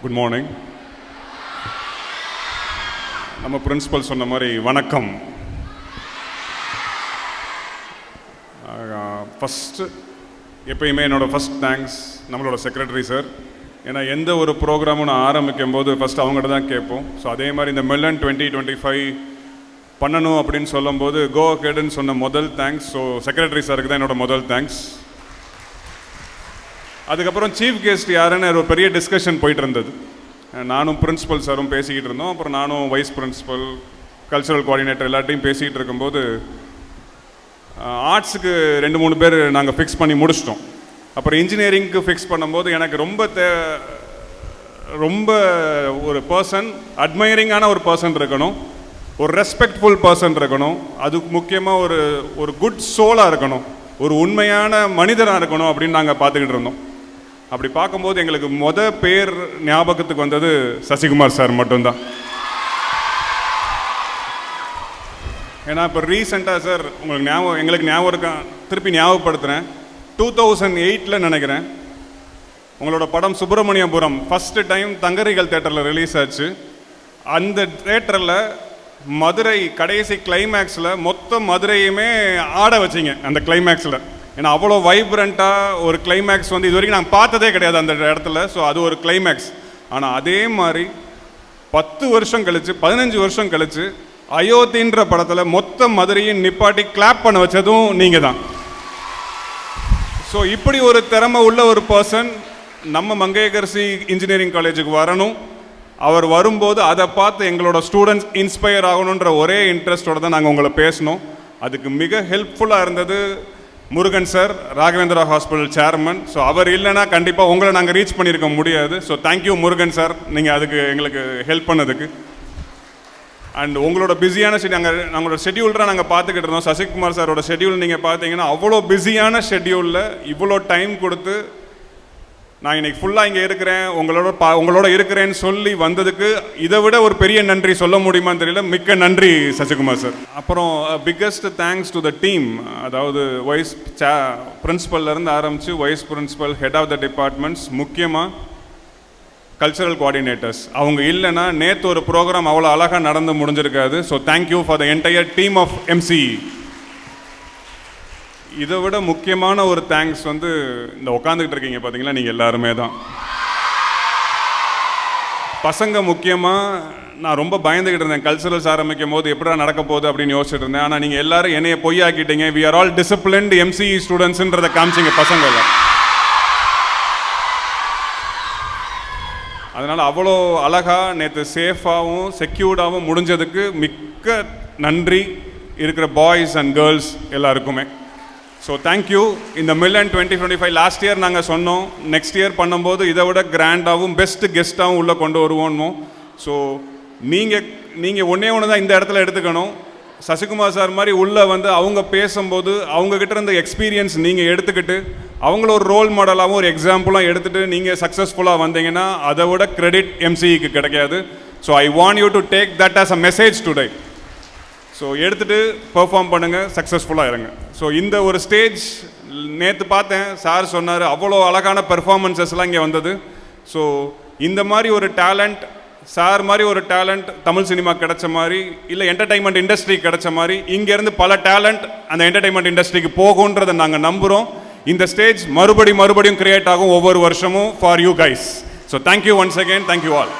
Good morning. நம்ம principal சொன்ன மாதிரி வணக்கம். ஃபஸ்ட்டு எப்பயுமே என்னோடய ஃபஸ்ட் தேங்க்ஸ் நம்மளோட செக்ரட்டரி சார். ஏன்னா எந்த ஒரு ப்ரோக்ராமும் நான் ஆரம்பிக்கும் போது ஃபஸ்ட் அவங்கள்ட்ட தான் கேட்போம். ஸோ அதே மாதிரி இந்த மெல்லன் 2025 பண்ணணும் அப்படின்னு சொல்லும்போது கோ அஹெட்னு சொன்ன முதல் தேங்க்ஸ். ஸோ செக்ரட்டரி சாருக்கு தான் என்னோடய முதல் தேங்க்ஸ். அதுக்கப்புறம் சீஃப் கெஸ்ட் யாருன்னு ஒரு பெரிய டிஸ்கஷன் போயிட்டு இருந்தது. நானும் பிரின்ஸிபல் சாரும் பேசிக்கிட்டு இருந்தோம். அப்புறம் நானும் வைஸ் பிரின்ஸிபல், கல்ச்சுரல் கோஆர்டினேட்டர் எல்லாத்தையும் பேசிக்கிட்டு இருக்கும்போது ஆர்ட்ஸுக்கு 2-3 பேர் நாங்கள் ஃபிக்ஸ் பண்ணி முடிச்சிட்டோம். அப்புறம் இன்ஜினியரிங்க்கு ஃபிக்ஸ் பண்ணும்போது எனக்கு ரொம்ப ஒரு பர்சன், அட்மைரிங்கான ஒரு பர்சன் இருக்கணும், ஒரு ரெஸ்பெக்ட்ஃபுல் பர்சன் இருக்கணும், அதுக்கு முக்கியமாக ஒரு குட் சோலாக இருக்கணும், ஒரு உண்மையான மனிதனாக இருக்கணும் அப்படின்னு நாங்கள் பார்த்துக்கிட்டு இருந்தோம். அப்படி பார்க்கும்போது எங்களுக்கு பேர் ஞாபகத்துக்கு வந்தது சசிகுமார் சார் மட்டும்தான். ஏன்னா இப்போ ரீசெண்டாக சார் எங்களுக்கு ஞாபகம் இருக்கா, திருப்பி ஞாபகப்படுத்துகிறேன். 2008 நினைக்கிறேன் உங்களோட படம் சுப்பிரமணியபுரம் ஃபஸ்ட்டு டைம் தங்கரிகள் தேட்டரில் ரிலீஸ் ஆச்சு. அந்த தேட்டரில் மதுரை கடைசி கிளைமேக்ஸில் மொத்த மதுரையுமே ஆட வச்சிங்க அந்த கிளைமேக்ஸில். ஏன்னா அவ்வளோ வைப்ரண்ட்டாக ஒரு கிளைமேக்ஸ் இது வரைக்கும் நாங்கள் பார்த்ததே கிடையாது அந்த இடத்துல. ஸோ அது ஒரு கிளைமேக்ஸ். ஆனால் அதே மாதிரி 10 வருஷம் கழித்து 15 வருஷம் கழித்து அயோத்தின்ற படத்தில் மொத்த மதுரையும் நிப்பாட்டி கிளாப் பண்ண வச்சதும் நீங்கள் தான். ஸோ இப்படி ஒரு திறமை உள்ள ஒரு பர்சன் நம்ம மங்கையர்கரசி இன்ஜினியரிங் காலேஜுக்கு வரணும். அவர் வரும்போது அதை பார்த்து எங்களோட ஸ்டூடெண்ட்ஸ் இன்ஸ்பயர் ஆகணுன்ற ஒரே இன்ட்ரெஸ்டோடு தான் நாங்கள் உங்களை பேசணும். அதுக்கு மிக ஹெல்ப்ஃபுல்லாக இருந்தது Murugan sir, Raghavendra hospital chairman. So அவர் இல்லைன்னா கண்டிப்பாக உங்களை நாங்கள் ரீச் பண்ணியிருக்க முடியாது. ஸோ தேங்க்யூ முருகன் சார், நீங்கள் அதுக்கு எங்களுக்கு ஹெல்ப் பண்ணதுக்கு. அண்ட் உங்களோட பிஸியான நம்மளோட ஷெட்யூல்டாக நாங்கள் பார்த்துக்கிட்டு இருந்தோம். சசிகுமார் சாரோட ஷெட்யூல் நீங்கள் பார்த்தீங்கன்னா அவ்வளோ பிஸியான ஷெட்யூலில் இவ்வளோ டைம் கொடுத்து நான் இன்னைக்கு ஃபுல்லாக இங்கே இருக்கிறேன், உங்களோட இருக்கிறேன்னு சொல்லி வந்ததுக்கு இதை விட ஒரு பெரிய நன்றி சொல்ல முடியுமான்னு தெரியல. மிக்க நன்றி சசிகுமார் சார். அப்புறம் biggest thanks to the team. அதாவது வைஸ் பிரின்ஸிபல்லேருந்து ஆரம்பித்து vice principal, head of the departments, முக்கியமாக கல்ச்சரல் கோஆர்டினேட்டர்ஸ். அவங்க இல்லைன்னா நேற்று ஒரு ப்ரோக்ராம் அவ்வளோ அழகாக நடந்து முடிஞ்சிருக்காது. So thank you for the entire team of MCE. இதை விட முக்கியமான ஒரு தேங்க்ஸ் இந்த உட்காந்துக்கிட்டு இருக்கீங்க பார்த்தீங்களா, நீங்கள் எல்லாருமே தான். பசங்க முக்கியமாக நான் ரொம்ப பயந்துக்கிட்டு இருந்தேன். கல்ச்சரல்ஸ் ஆரம்பிக்கும் போது எப்படா நடக்க போகுது அப்படின்னு யோசிச்சுட்டு இருந்தேன். ஆனால் நீங்கள் எல்லாரும் என்னைய பொய்யாக்கிட்டீங்க. We are all disciplined MCE ஸ்டூடெண்ட்ஸுன்றதை காமிச்சிங்க பசங்களை. அதனால் அவ்வளோ அழகாக நேற்று சேஃபாகவும் செக்யூர்டாகவும் முடிஞ்சதுக்கு மிக்க நன்றி இருக்கிற பாய்ஸ் அண்ட் கேர்ள்ஸ் எல்லாருக்குமே. So thank you. இந்த மெல்லன் 2025 லாஸ்ட் இயர் நாங்கள் சொன்னோம், நெக்ஸ்ட் இயர் பண்ணும்போது இதை விட கிராண்டாகவும் பெஸ்ட் கெஸ்ட்டாகவும் உள்ளே கொண்டு வருவோன்னு. ஸோ நீங்கள் ஒன்றே தான் இந்த இடத்துல எடுத்துக்கணும். சசிகுமார் சார் மாதிரி உள்ளே அவங்க பேசும்போது அவங்கக்கிட்ட இருந்த எக்ஸ்பீரியன்ஸ் நீங்கள் எடுத்துக்கிட்டு அவங்கள ஒரு ரோல் மாடலாகவும் ஒரு எக்ஸாம்பிளாக எடுத்துகிட்டு நீங்கள் சக்ஸஸ்ஃபுல்லாக வந்தீங்கன்னா அதை விட கிரெடிட் எம்சிஇக்கு கிடைக்காது. So I want you to take that as a message today. So எடுத்துகிட்டு பெர்ஃபார்ம் பண்ணுங்கள், சக்ஸஸ்ஃபுல்லாக இருங்க. ஸோ இந்த ஒரு ஸ்டேஜ் நேற்று பார்த்தேன், சார் சொன்னார் அவ்வளோ அழகான பெர்ஃபார்மன்ஸஸ்லாம் இங்கே வந்தது. ஸோ இந்த மாதிரி ஒரு டேலண்ட், சார் மாதிரி ஒரு டேலண்ட் தமிழ் சினிமா கிடைச்ச மாதிரி, இல்லை என்டர்டைன்மெண்ட் இண்டஸ்ட்ரி கிடைச்ச மாதிரி இங்கேருந்து பல டேலண்ட் அந்த என்டர்டைன்மெண்ட் இண்டஸ்ட்ரிக்கு போகுன்றதை நாங்கள் நம்புகிறோம். இந்த ஸ்டேஜ் மறுபடியும் கிரியேட் ஆகும் ஒவ்வொரு வருஷமும் for you guys. So thank you once again, thank you all.